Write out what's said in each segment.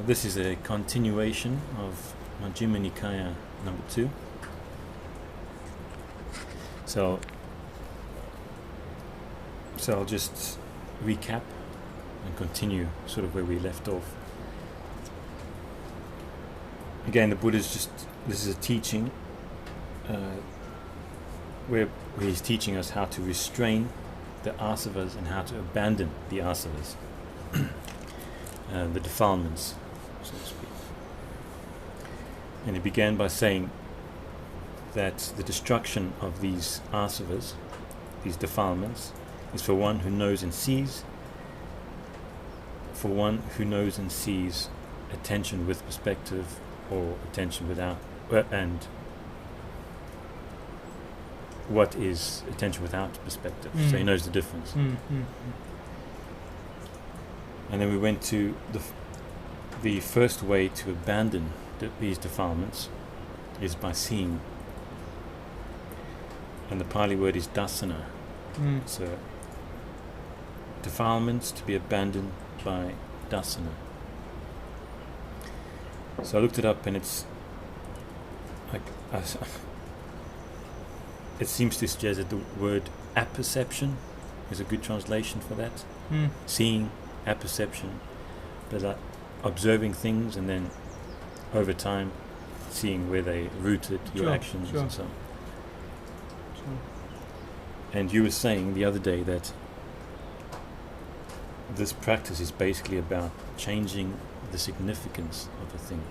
This is a continuation of Majjhima Nikaya number 2. So I'll just recap and continue sort of where we left off. Again, the Buddha's this is a teaching where he's teaching us how to restrain the asavas and how to abandon the asavas, the defilements, so to speak. And he began by saying that the destruction of these asavas, these defilements, is for one who knows and sees, attention with perspective or attention without, and what is attention without perspective. So he knows the difference. And then we went to the first way to abandon these defilements is by seeing, and the Pali word is dasana. So defilements to be abandoned by dasana. So I looked it up, and it's like it seems to suggest that the word apperception is a good translation for that. Seeing, apperception, but like observing things and then over time seeing where they rooted your actions and so on. And you were saying the other day that this practice is basically about changing the significance of a thing.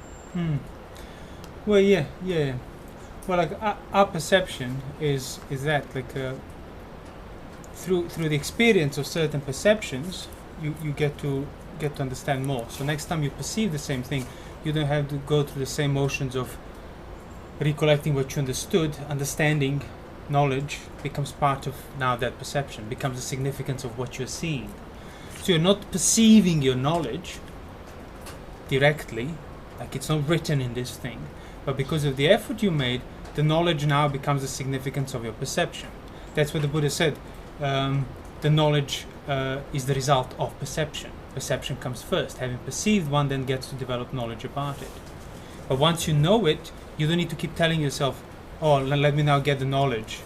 Well, yeah. Well, like our perception is that like through the experience of certain perceptions, you get to understand more. So next time you perceive the same thing, you don't have to go through the same motions of recollecting what you understood. Understanding, knowledge becomes part of now that perception, becomes the significance of what you're seeing. So you're not perceiving your knowledge directly, like it's not written in this thing, but because of the effort you made, the knowledge now becomes the significance of your perception. That's what the Buddha said. The knowledge is the result of perception. Perception comes first. Having perceived, one then gets to develop knowledge about it. But once you know it, you don't need to keep telling yourself, oh, let me now get the knowledge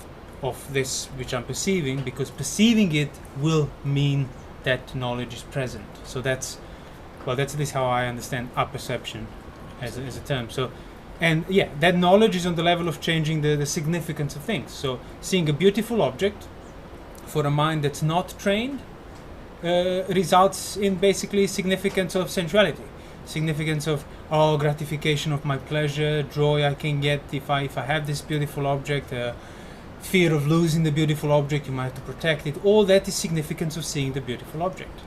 of this which I'm perceiving, because perceiving it will mean that knowledge is present. So that's at least how I understand apperception as a term. So, and yeah, that knowledge is on the level of changing the significance of things. So seeing a beautiful object for a mind that's not trained results in basically significance of sensuality, significance of gratification of my pleasure, joy I can get if I have this beautiful object, fear of losing the beautiful object, you might have to protect it. All that is significance of seeing the beautiful object.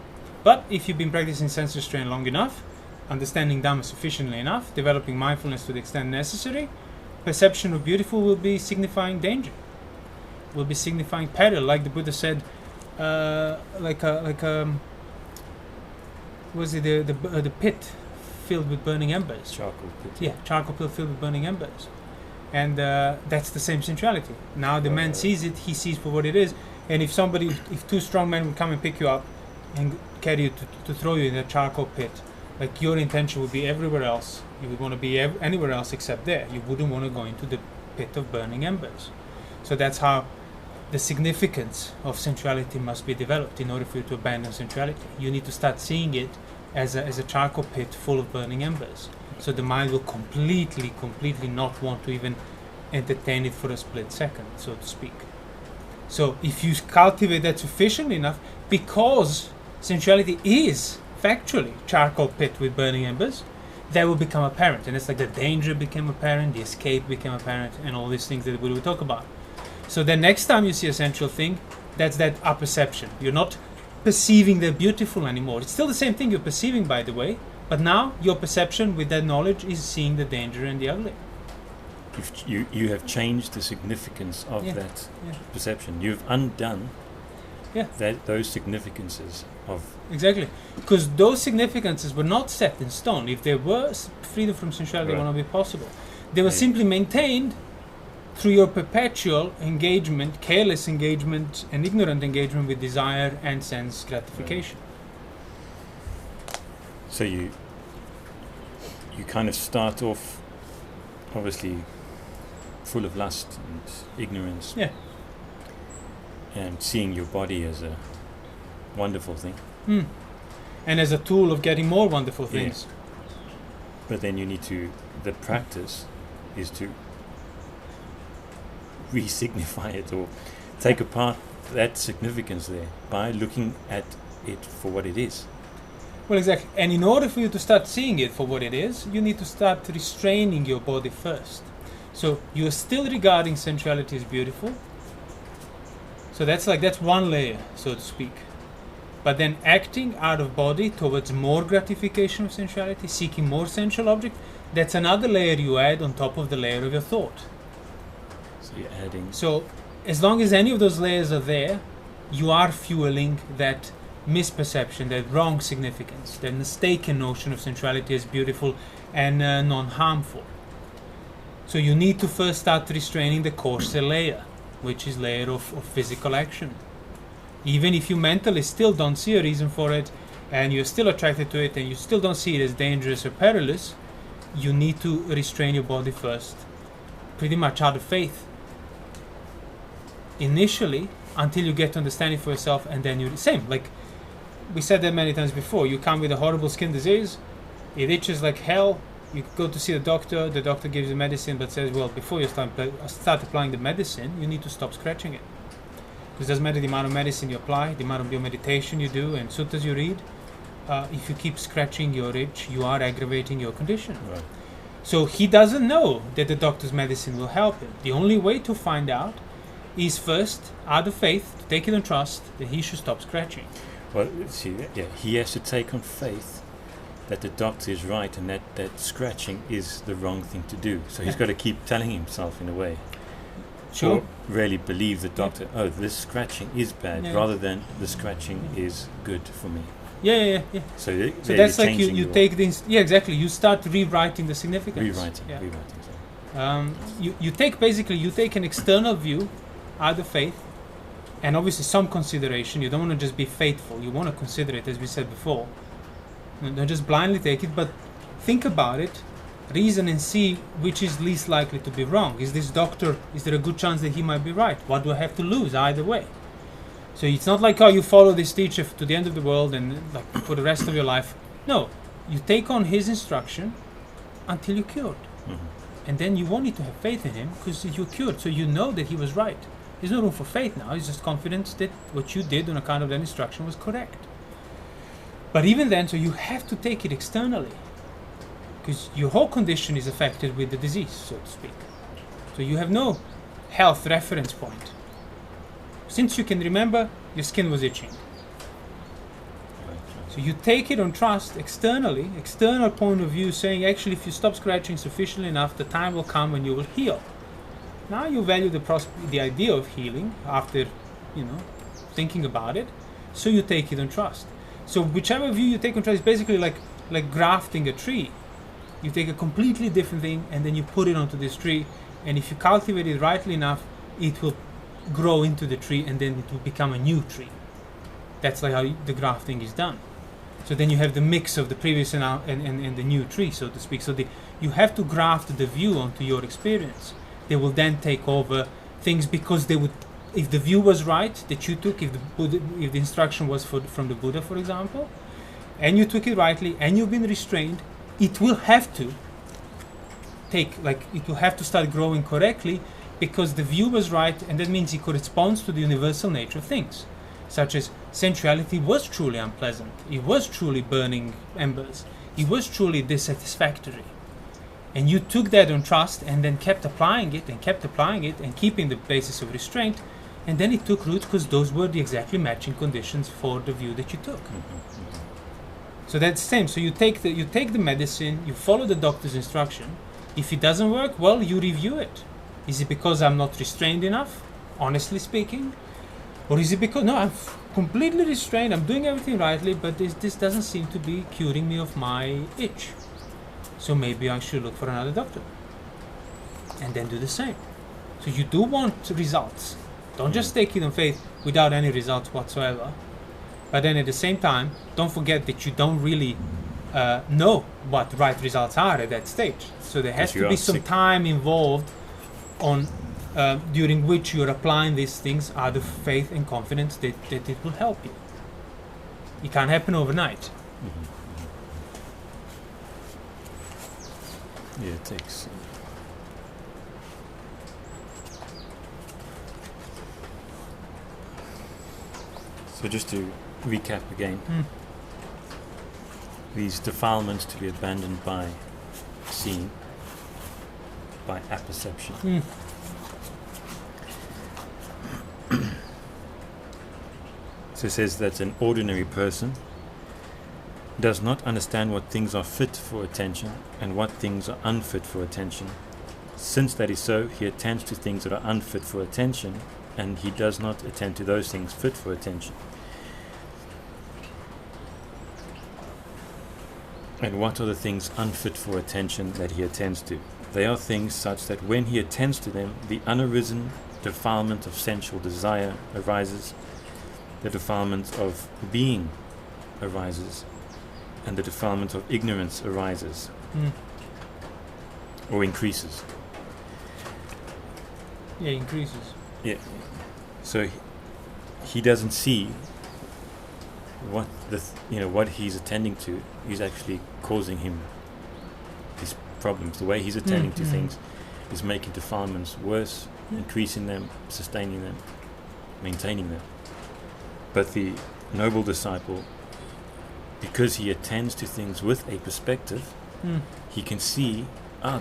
But if you've been practicing sense restraint long enough, understanding Dhamma sufficiently enough, developing mindfulness to the extent necessary, perception of beautiful will be signifying danger, will be signifying peril, like the Buddha said, was it the pit filled with burning embers? Charcoal pit. Yeah, charcoal pit filled with burning embers. And that's the same sensuality. Now the man sees it, he sees for what it is, and if two strong men would come and pick you up and carry you to throw you in a charcoal pit, like your intention would be everywhere else. You would want to be anywhere else except there. You wouldn't want to go into the pit of burning embers. So that's how the significance of sensuality must be developed in order for you to abandon sensuality. You need to start seeing it as a charcoal pit full of burning embers. So the mind will completely not want to even entertain it for a split second, so to speak. So if you cultivate that sufficiently enough, because sensuality is factually charcoal pit with burning embers, that will become apparent. And it's like the danger became apparent, the escape became apparent, and all these things that we will talk about. So the next time you see a sensual thing, that's that apperception. You're not perceiving the beautiful anymore. It's still the same thing you're perceiving, by the way, but now your perception with that knowledge is seeing the danger and the ugly. You have changed the significance of that perception. You've undone those significances of... Exactly. Because those significances were not set in stone. If there was freedom from sensuality, it would not be possible. They were simply maintained through your perpetual engagement, careless engagement and ignorant engagement with desire and sense gratification. So you kind of start off obviously full of lust and ignorance, Yeah. and seeing your body as a wonderful thing. And as a tool of getting more wonderful things. But then you need to, the practice is to re-signify it, or take apart that significance there by looking at it for what it is. Well, exactly. And in order for you to start seeing it for what it is, you need to start restraining your body first. So you are still regarding sensuality as beautiful. So that's one layer, so to speak. But then acting out of body towards more gratification of sensuality, seeking more sensual object, that's another layer you add on top of the layer of your thought. So you're adding. So as long as any of those layers are there, you are fueling that misperception, that wrong significance, that mistaken notion of sensuality as beautiful and non-harmful. So you need to first start restraining the coarser layer, which is layer of physical action. Even if you mentally still don't see a reason for it, and you're still attracted to it, and you still don't see it as dangerous or perilous, you need to restrain your body first, pretty much out of faith. Initially, until you get to understand it for yourself, and then you're the same. Like we said that many times before, you come with a horrible skin disease, it itches like hell, you go to see the doctor gives you medicine, but says, well, before you start applying the medicine, you need to stop scratching it. Because it doesn't matter the amount of medicine you apply, the amount of your meditation you do, and suttas you read, if you keep scratching your itch, you are aggravating your condition. Right. So he doesn't know that the doctor's medicine will help him. The only way to find out is first, out of faith, to take it on trust, that he should stop scratching. Well, see, yeah, he has to take on faith that the doctor is right, and that scratching is the wrong thing to do. So he's got to keep telling himself in a way. Sure. Or really believe the doctor, oh, this scratching is bad, rather than the scratching is good for me. Yeah. So That's like you take things. Yeah, exactly. You start rewriting the significance. Rewriting. You take an external view out of faith, and obviously some consideration. You don't want to just be faithful. You want to consider it, as we said before. Don't just blindly take it, but think about it, reason, and see which is least likely to be wrong. Is this doctor, is there a good chance that he might be right? What do I have to lose either way? So it's not like, oh, you follow this teacher to the end of the world and like for the rest of your life. No, you take on his instruction until you're cured. Mm-hmm. And then you won't need to have faith in him because you're cured. So you know that he was right. There's no room for faith now. It's just confidence that what you did on account of that instruction was correct. But even then, so you have to take it externally, because your whole condition is affected with the disease, so to speak. So you have no health reference point. Since you can remember, your skin was itching. So you take it on trust externally, external point of view, saying actually if you stop scratching sufficiently enough, the time will come when you will heal. Now you value the idea of healing after, thinking about it, so you take it on trust. So whichever view you take on trust is basically like grafting a tree. You take a completely different thing and then you put it onto this tree, and if you cultivate it rightly enough, it will grow into the tree and then it will become a new tree. That's like how the grafting is done. So then you have the mix of the previous and the new tree, so to speak. So you have to graft the view onto your experience. They will then take over things because they would, if the view was right that you took, if the instruction was from the Buddha, for example, and you took it rightly and you've been restrained, it will have to start growing correctly because the view was right, and that means it corresponds to the universal nature of things, such as sensuality was truly unpleasant, it was truly burning embers, it was truly dissatisfactory. And you took that on trust and then kept applying it and keeping the basis of restraint, and then it took root because those were the exactly matching conditions for the view that you took. So that's the same. So you take the medicine, you follow the doctor's instruction. If it doesn't work, well, you review it. Is it because I'm not restrained enough, honestly speaking? Or is it because, no, I'm completely restrained, I'm doing everything rightly, but this doesn't seem to be curing me of my itch. So maybe I should look for another doctor. And then do the same. So you do want results. Don't just take it on faith without any results whatsoever. But then at the same time, don't forget that you don't really know what the right results are at that stage. So there has to be some time involved on during which you're applying these things out of faith and confidence that it will help you. It can't happen overnight. Yeah, it takes. So just to recap again, these defilements to be abandoned by seeing, by apperception. So it says that an ordinary person does not understand what things are fit for attention and what things are unfit for attention. Since that is so, he attends to things that are unfit for attention, and he does not attend to those things fit for attention. And what are the things unfit for attention that he attends to? They are things such that when he attends to them, the unarisen defilement of sensual desire arises, the defilement of being arises, and the defilement of ignorance arises, or increases. Yeah, increases. Yeah. So he doesn't see what what he's attending to is actually causing him these problems. The way he's attending to things is making defilements worse, increasing them, sustaining them, maintaining them. But the noble disciple, because he attends to things with a perspective, he can see,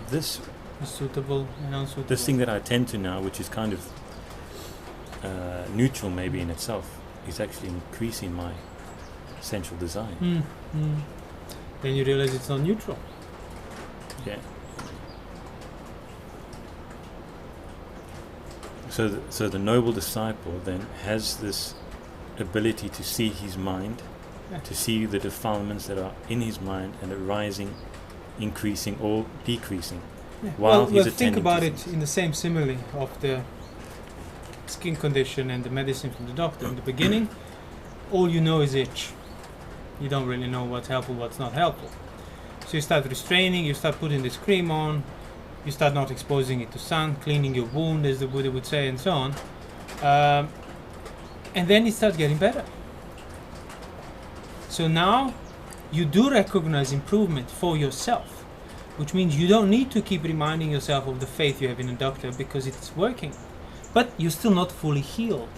this is suitable and unsuitable. This thing that I attend to now, which is kind of neutral maybe in itself, is actually increasing my sensual desire. Then you realize it's not neutral. Yeah. So the noble disciple then has this ability to see his mind, to see the defilements that are in his mind and arising, increasing or decreasing. Yeah. While well, he's think about to it things. In the same simile of the skin condition and the medicine from the doctor. In the beginning, all you know is itch. You don't really know what's helpful, what's not helpful. So you start restraining, you start putting this cream on, you start not exposing it to sun, cleaning your wound, as the Buddha would say, and so on. And then it starts getting better. So now you do recognize improvement for yourself, which means you don't need to keep reminding yourself of the faith you have in a doctor because it's working. But you're still not fully healed.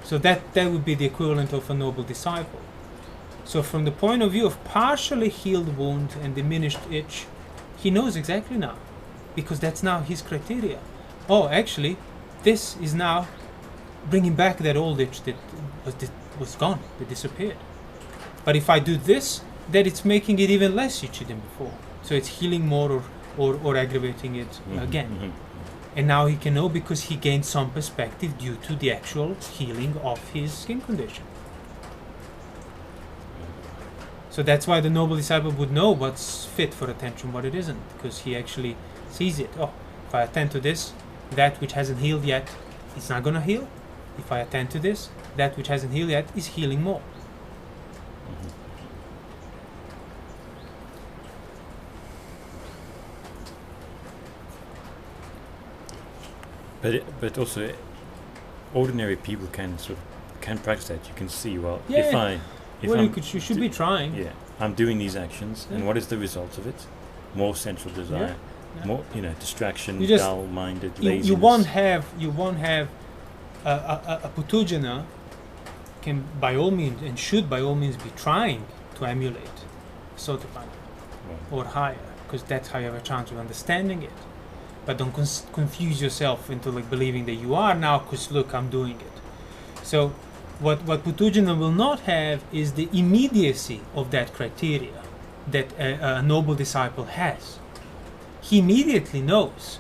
So that would be the equivalent of a noble disciple. So from the point of view of partially healed wound and diminished itch, he knows exactly now, because that's now his criteria. Oh, actually, this is now bringing back that old itch that was gone, that disappeared. But if I do this, then it's making it even less itchy than before. So it's healing more or aggravating it again. And now he can know because he gained some perspective due to the actual healing of his skin condition. So that's why the noble disciple would know what's fit for attention, what it isn't, because he actually sees it. Oh, if I attend to this, that which hasn't healed yet, it's not going to heal. If I attend to this, that which hasn't healed yet is healing more. But also, ordinary people can practice that. You can see, you should be trying. Yeah, I'm doing these actions, and what is the result of it? More sensual desire, more distraction, dull-minded, laziness. You won't have a Putujana can by all means and should by all means be trying to emulate Sotapanna or higher, because that's how you have a chance of understanding it. But don't confuse yourself into believing that you are now, because look, I'm doing it. So what Putujana will not have is the immediacy of that criteria that a noble disciple has. He immediately knows.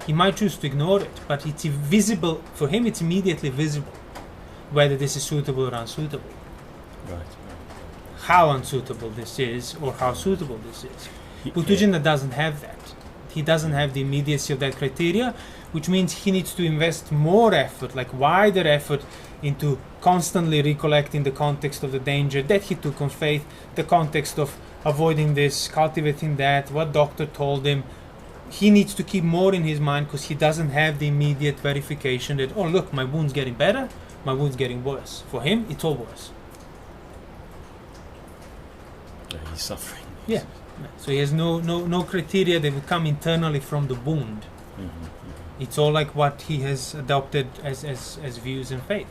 He might choose to ignore it, but it's visible for him. It's immediately visible whether this is suitable or unsuitable. Right. How unsuitable this is or how suitable this is. Putujana doesn't have that. He doesn't have the immediacy of that criteria, which means he needs to invest more effort, wider effort, into constantly recollecting the context of the danger that he took on faith, the context of avoiding this, cultivating that, what doctor told him. He needs to keep more in his mind because he doesn't have the immediate verification that, oh look, my wound's getting better, my wound's getting worse. For him, it's all worse. He's suffering. Yeah. So he has no criteria that will come internally from the wound. It's all like what he has adopted as views and faith.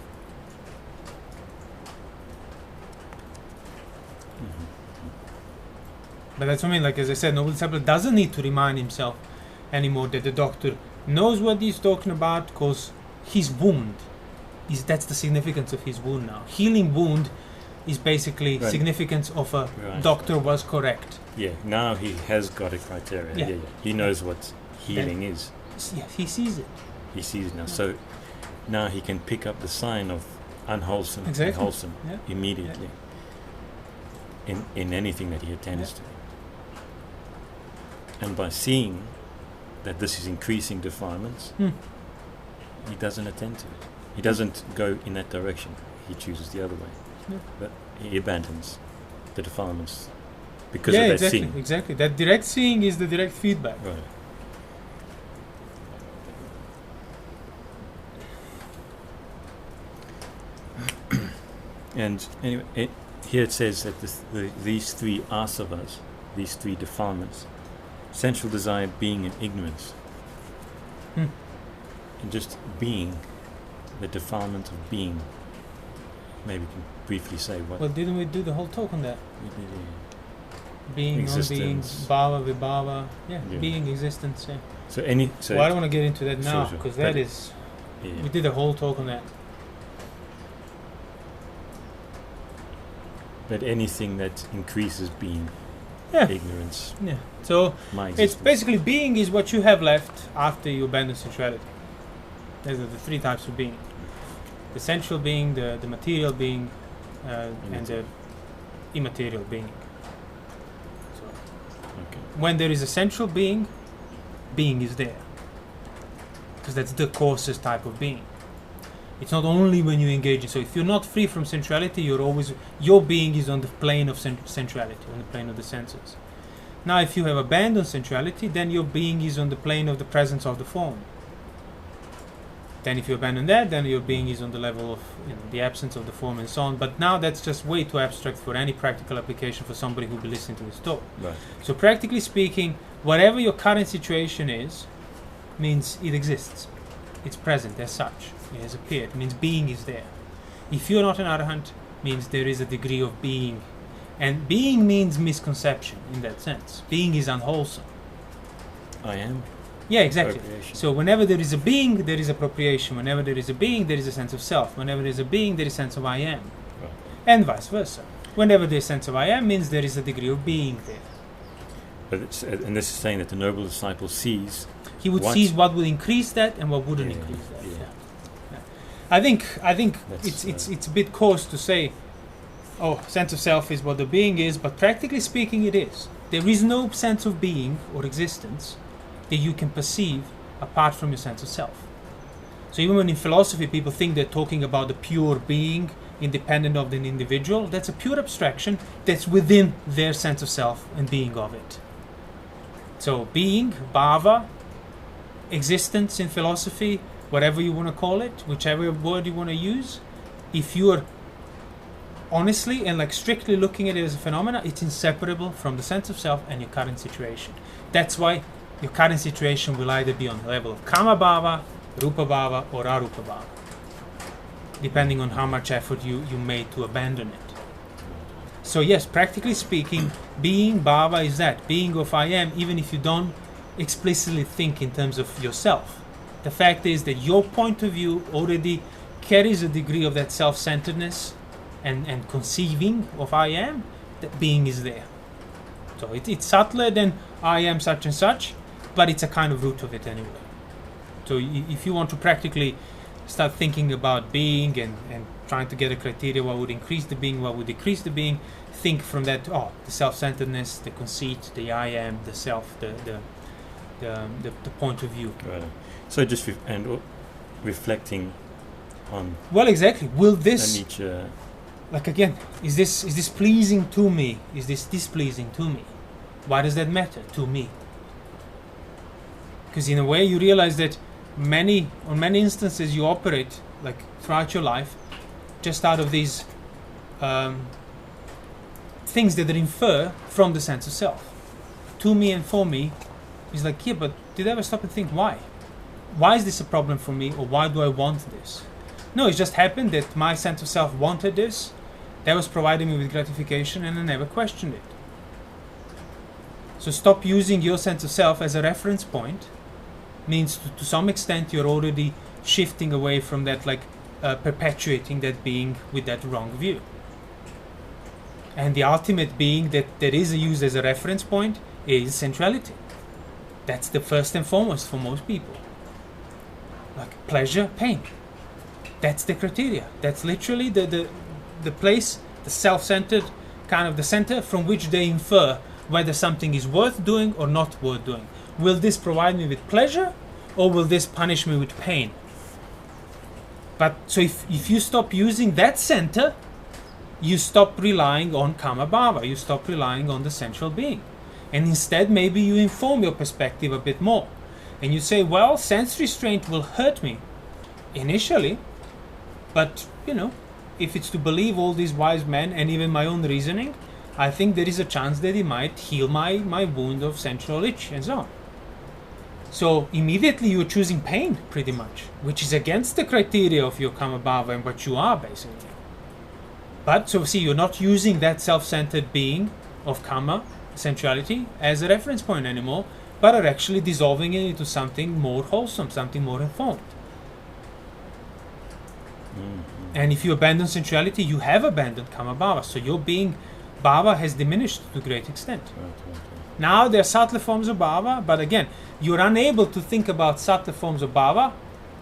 But that's what I mean, like as I said, noble disciple doesn't need to remind himself anymore that the doctor knows what he's talking about, because his wound that's the significance of his wound now. Healing wound is basically significance of a doctor was correct. Yeah, now he has got a criteria. Yeah. He knows what healing is. Yeah, he sees it. He sees it now. So now he can pick up the sign of unwholesome and wholesome immediately in anything that he attends to. And by seeing that this is increasing defilements, he doesn't attend to it. He doesn't go in that direction. He chooses the other way. But he abandons the defilements because of that seeing. Exactly. That direct seeing is the direct feedback. Right. And anyway, here it says that these three asavas, these three defilements, sensual desire, being, and ignorance, and just being, the defilement of being. Maybe we can briefly say what. Well, didn't we do the whole talk on that? We did, being, non-being, bhava, vibhava, being, existence. Yeah. So well, I don't want to get into that now because that is. We did a whole talk on that. But anything that increases being, ignorance. Yeah. So it's basically being is what you have left after you abandon sensuality. Those are the three types of being: the sensual being, the material being, and the immaterial being. So when there is a sensual being, being is there, because that's the coarsest type of being. It's not only when you engage in. So if you're not free from sensuality, your being is on the plane of sensuality, on the plane of the senses. Now, if you have abandoned sensuality, then your being is on the plane of the presence of the form. Then if you abandon that, then your being is on the level of the absence of the form and so on. But now that's just way too abstract for any practical application for somebody who will be listening to this talk. Right. So practically speaking, whatever your current situation is, means it exists. It's present as such. It has appeared. It means being is there. If you're not an arahant, means there is a degree of being. And being means misconception in that sense. Being is unwholesome. I am. Yeah, exactly. So whenever there is a being, there is appropriation. Whenever there is a being, there is a sense of self. Whenever there is a being, there is a sense of I am. Right. And vice versa. Whenever there is a sense of I am, means there is a degree of being there. But and this is saying that the noble disciple sees. He would seize what would increase that and what wouldn't increase that. Yeah. I think it's a bit coarse to say, oh, sense of self is what the being is, but practically speaking, it is. There is no sense of being or existence that you can perceive apart from your sense of self. So even when in philosophy people think they're talking about the pure being independent of the individual, that's a pure abstraction that's within their sense of self and being of it. So being, bhava, existence in philosophy, whatever you want to call it, whichever word you want to use, if you're honestly and like strictly looking at it as a phenomena, it's inseparable from the sense of self and your current situation. That's why your current situation will either be on the level of kama bhava, rupa bhava, or arupa bhava, depending on how much effort you made to abandon it. So yes, practically speaking, being bhava is that, being of I am, even if you don't explicitly think in terms of yourself. The fact is that your point of view already carries a degree of that self-centeredness and conceiving of I am, that being is there. So it's subtler than I am such and such, but it's a kind of root of it anyway. So if you want to practically start thinking about being and trying to get a criteria, what would increase the being, what would decrease the being, think from that, the self-centeredness, the conceit, the I am, the self, the point of view. Right. So just reflecting on Well, exactly. Will this, anicca. like again, is this pleasing to me? Is this displeasing to me? Why does that matter to me? Because in a way you realize that on many instances you operate like throughout your life just out of these things that infer from the sense of self. To me and for me is like, yeah, but did I ever stop and think why? Why is this a problem for me, or why do I want this? No, it just happened that my sense of self wanted this, that was providing me with gratification, and I never questioned it. So stop using your sense of self as a reference point means to some extent you're already shifting away from that, like perpetuating that being with that wrong view. And the ultimate being that is used as a reference point is sensuality. That's the first and foremost for most people. Like pleasure, pain. That's the criteria. That's literally the place, the self-centered kind of the center from which they infer whether something is worth doing or not worth doing. Will this provide me with pleasure, or will this punish me with pain? But so if you stop using that center, you stop relying on kama bhava, you stop relying on the sensual being. And instead maybe you inform your perspective a bit more. And you say, well, sense restraint will hurt me initially, but if it's to believe all these wise men and even my own reasoning, I think there is a chance that it might heal my wound of sensual itch and so on. So immediately you're choosing pain pretty much, which is against the criteria of your kama bhava and what you are basically. But so see, you're not using that self-centered being of kama, sensuality, as a reference point anymore, but are actually dissolving it into something more wholesome, something more informed. Mm-hmm. And if you abandon sensuality, you have abandoned kama bhava, so your being bhava has diminished to a great extent. Right. Now there are subtler forms of bhava, but again, you're unable to think about subtler forms of bhava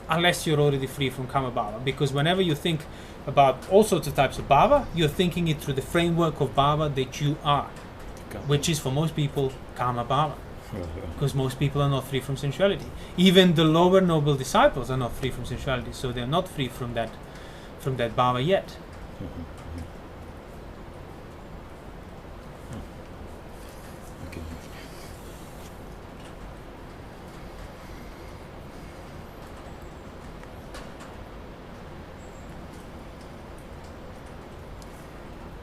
unless you're already free from kama bhava, because whenever you think about all sorts of types of bhava, you're thinking it through the framework of bhava that you are, which is for most people kama bhava, because most people are not free from sensuality. Even the lower noble disciples are not free from sensuality, so they're not free from that bhava yet. Okay.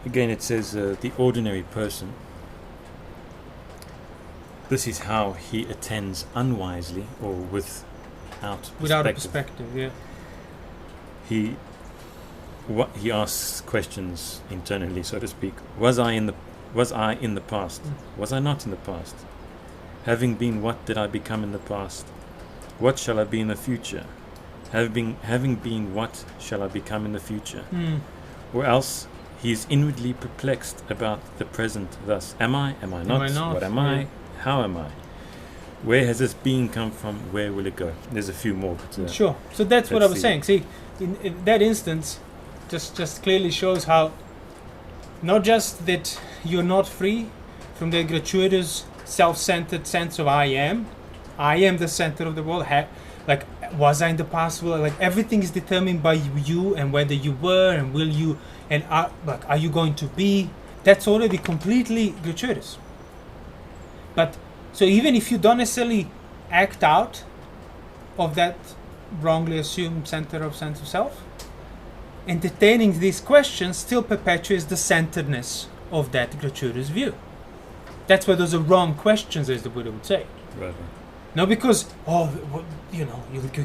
Again, it says the ordinary person. This is how he attends unwisely or without a perspective. Yeah. He asks questions internally, so to speak. Was I in the past? Was I not in the past? Having been, what did I become in the past? What shall I be in the future? Having been, what shall I become in the future? Or else he is inwardly perplexed about the present thus. Am I? Am I not? What am I? How am I? Where has this being come from? Where will it go? There's a few more. But, sure. So that's what I was saying. See, in that instance, just clearly shows how not just that you're not free from the gratuitous self-centered sense of I am the center of the world. Like, was I in the past? Well, like everything is determined by you and whether you were and will you and are you going to be? That's already completely gratuitous. But so even if you don't necessarily act out of that wrongly assumed center of sense of self, entertaining these questions still perpetuates the centeredness of that gratuitous view. That's why those are wrong questions, as the Buddha would say. Right. Not because, you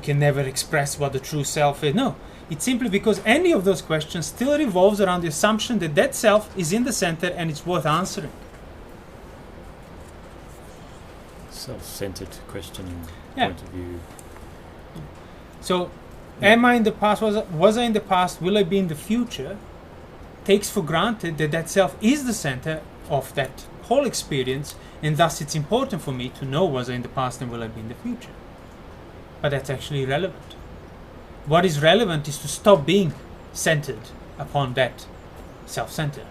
can never express what the true self is. No, it's simply because any of those questions still revolves around the assumption that self is in the center and it's worth answering. Self-centered questioning point of view. So, am I in the past? Was I in the past? Will I be in the future? Takes for granted that self is the center of that whole experience, and thus it's important for me to know was I in the past and will I be in the future. But that's actually irrelevant. What is relevant is to stop being centered upon that self-center.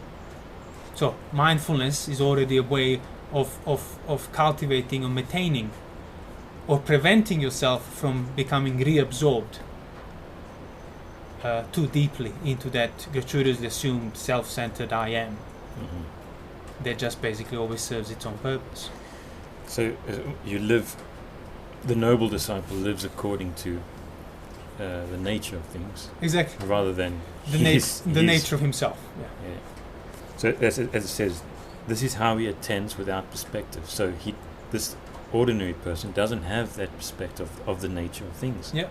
So mindfulness is already a way of cultivating or maintaining or preventing yourself from becoming reabsorbed too deeply into that gratuitously assumed self-centered I am that just basically always serves its own purpose. So you live, the noble disciple lives according to the nature of things, Exactly. rather than The nature of himself. Yeah. So as it says, this is how he attends without perspective. So this ordinary person doesn't have that perspective of the nature of things. Yeah.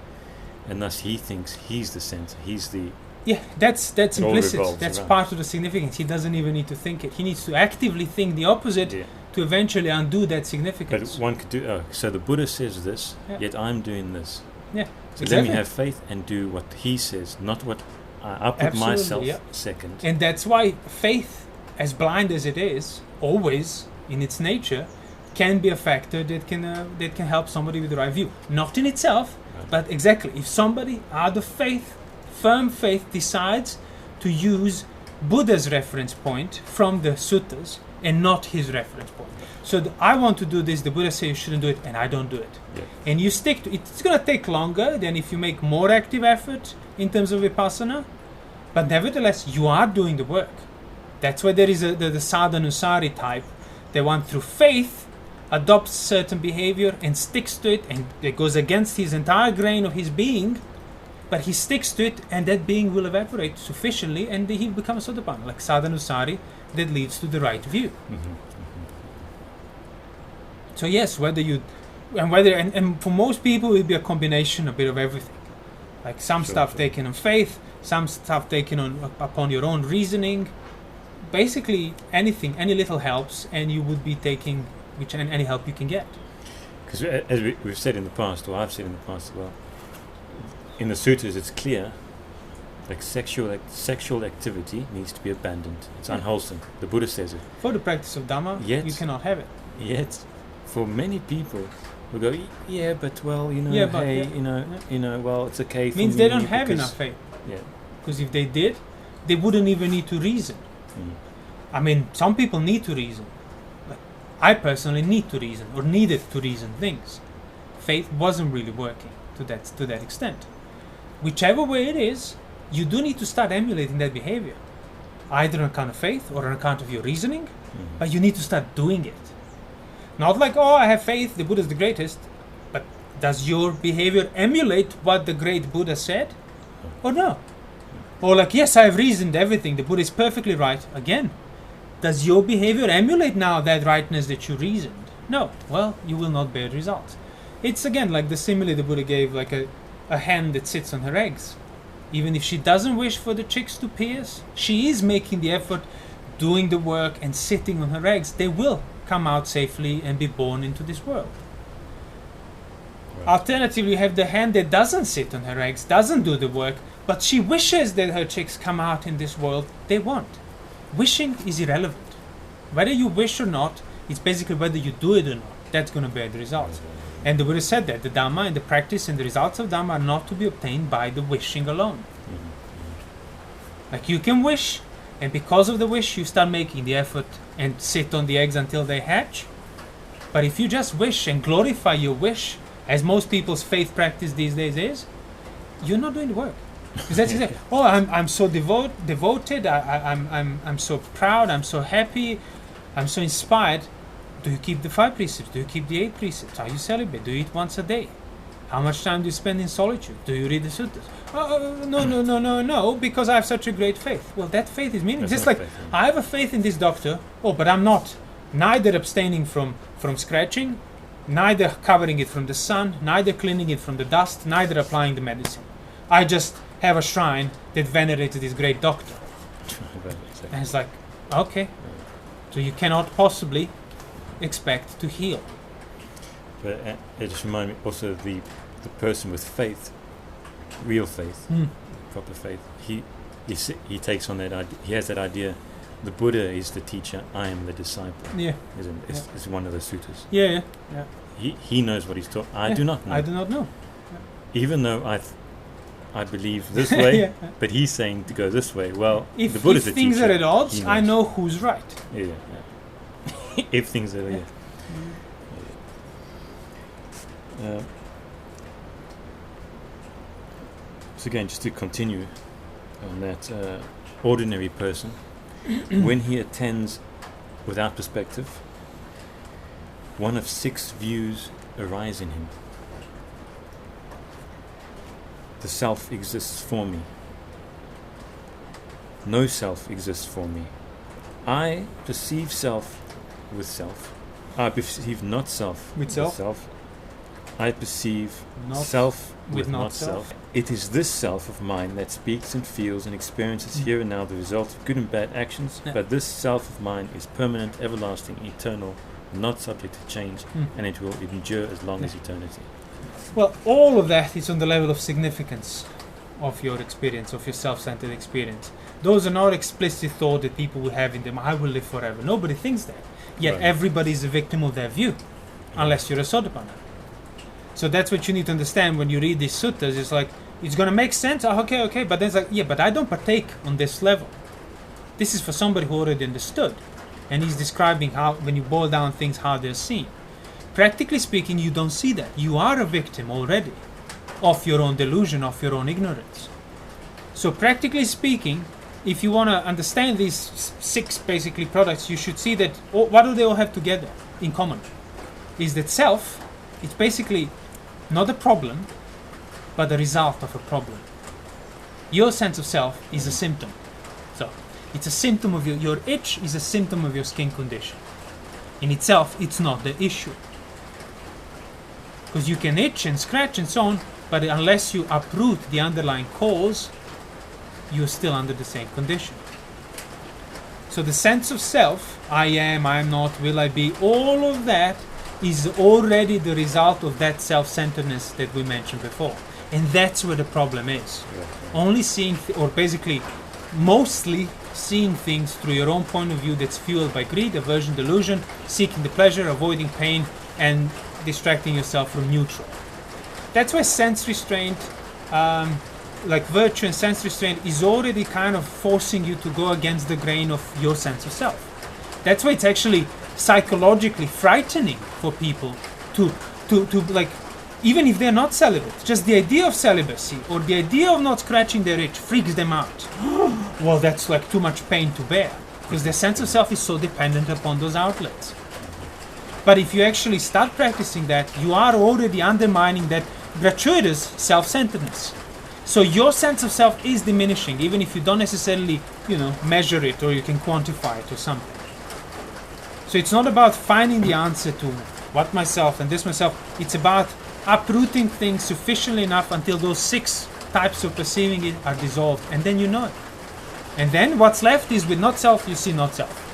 And thus he thinks he's the center, he's the... Yeah, that's It all implicit. revolves That's around. part of the significance. He doesn't even need to think it. He needs to actively think the opposite Yeah. to eventually undo that But significance. one could do, so the Buddha says this, Yeah. yet I'm doing this. Yeah, So exactly. let me have faith and do what he says, not what I put Absolutely, myself yeah. second. And that's why faith, as blind as it is, always in its nature, can be a factor that can help somebody with the right view. Not in itself, Right. but exactly if somebody out of faith, firm faith, decides to use Buddha's reference point from the suttas and not his reference point. So I want to do this, the Buddha says you shouldn't do it, and I don't do it. Yeah. And you stick to it. It's going to take longer than if you make more active effort in terms of vipassana, but nevertheless you are doing the work. That's why there is the sadhanusari type, the one through faith adopts certain behavior and sticks to it, and it goes against his entire grain of his being, but he sticks to it, and that being will evaporate sufficiently, and he becomes sotapanna, like sadhanusari, that leads to the right view. Mm-hmm. So yes, and for most people it will be a combination, a bit of everything. Like some Sure, stuff sure. taken on faith, some stuff taken on upon your own reasoning. Basically anything, any little helps, and you would be taking any help you can get. Because as we've said in the past, or I've said in the past as well, in the sutras it's clear, like sexual activity needs to be abandoned. It's Yeah. unwholesome. The Buddha says it. For the practice of Dhamma, Yet- you cannot have it. Yet, for many people, who go, yeah, but well, Yeah, but, hey, yeah. Well, it's okay. It for means me they don't have because- enough faith. Yeah. Because if they did, they wouldn't even need to reason. Mm. I mean, some people need to reason. Like, I personally need to reason, or needed to reason things. Faith wasn't really working to that extent. Whichever way it is, you do need to start emulating that behavior, either on account of faith or on account of your reasoning. Mm. But you need to start doing it. Not like, oh, I have faith, the Buddha is the greatest. But does your behavior emulate what the great Buddha said? Or no? Or like, yes, I have reasoned everything, the Buddha is perfectly right. Again, does your behavior emulate now that rightness that you reasoned? No. Well, you will not bear results. It's again like the simile the Buddha gave, like a hen that sits on her eggs. Even if she doesn't wish for the chicks to pierce, she is making the effort, doing the work and sitting on her eggs. They will come out safely and be born into this world. Right. Alternatively, you have the hen that doesn't sit on her eggs, doesn't do the work, but she wishes that her chicks come out in this world. They won't. Wishing is irrelevant. Whether you wish or not, it's basically whether you do it or not. That's going to bear the results. And the Buddha said that the Dhamma and the practice and the results of Dhamma are not to be obtained by the wishing alone. Like you can wish, and because of the wish you start making the effort and sit on the eggs until they hatch. But if you just wish and glorify your wish, as most people's faith practice these days is, you're not doing the work. Because that's exactly, oh, I'm so devoted, I'm so proud, I'm so happy, I'm so inspired. Do you keep the 5 precepts? Do you keep the 8 precepts? Are you celibate? Do you eat once a day? How much time do you spend in solitude? Do you read the suttas? No, because I have such a great faith. Well, that faith is meaningless. That's Just not like, faith, yeah. I have a faith in this doctor, but I'm not neither abstaining from scratching, neither covering it from the sun, neither cleaning it from the dust, neither applying the medicine. I just have a shrine that venerated this great doctor. And it's like, okay, so you cannot possibly expect to heal. But it just reminded me also of the person with faith, real faith, proper faith. He takes on that idea. He has that idea. The Buddha is the teacher. I am the disciple. Yeah. Isn't it? It's one of the suttas. Yeah. He knows what he's taught. I do not know. I do not know. Even though I believe this way, Yeah. but he's saying to go this way. Well, If, the Buddha's if the things teacher. are at odds, He I knows. know who's right. Yeah. If things are, yeah. So again, just to continue on that, ordinary person, when he attends without perspective, one of 6 views arise in him. The self exists for me. No self exists for me. I perceive self with self. I perceive not self With self? self. I perceive Not self with not not self. self. It is this self of mine that speaks and feels and experiences here and now the result of good and bad actions, Yeah. but this self of mine is permanent, everlasting, eternal, not subject to change, and it will endure as long as eternity. Well, all of that is on the level of significance of your experience, of your self-centered experience. Those are not explicit thoughts that people will have in them. I will live forever. Nobody thinks that. Yet Right. everybody is a victim of their view, unless you're a Sotapanna. So that's what you need to understand when you read these suttas. It's like, it's going to make sense. Oh, okay. But then it's like, yeah, but I don't partake on this level. This is for somebody who already understood. And he's describing how, when you boil down things, how they're seen. Practically speaking, you don't see that. You are a victim already of your own delusion, of your own ignorance. So practically speaking, if you want to understand these 6 basically products, you should see that what do they all have together in common? Is that self, it's basically not a problem, but the result of a problem. Your sense of self is a symptom. So it's a symptom of your itch is a symptom of your skin condition. In itself, it's not the issue. Because you can itch and scratch and so on, but unless you uproot the underlying cause, you're still under the same condition. So the sense of self, I am not, will I be, all of that is already the result of that self-centeredness that we mentioned before. And that's where the problem is. Only seeing, or basically mostly seeing things through your own point of view that's fueled by greed, aversion, delusion, seeking the pleasure, avoiding pain, and distracting yourself from neutral. That's why sense restraint, like virtue and sense restraint, is already kind of forcing you to go against the grain of your sense of self. That's why it's actually psychologically frightening for people to like, even if they're not celibate, just the idea of celibacy or the idea of not scratching their itch freaks them out. Well, that's like too much pain to bear, because their sense of self is so dependent upon those outlets. But if you actually start practicing that, you are already undermining that gratuitous self-centeredness. So your sense of self is diminishing, even if you don't necessarily, measure it or you can quantify it or something. So it's not about finding the answer to what myself and this myself. It's about uprooting things sufficiently enough until those 6 types of perceiving it are dissolved, and then you know it. And then what's left is with not self, you see not self.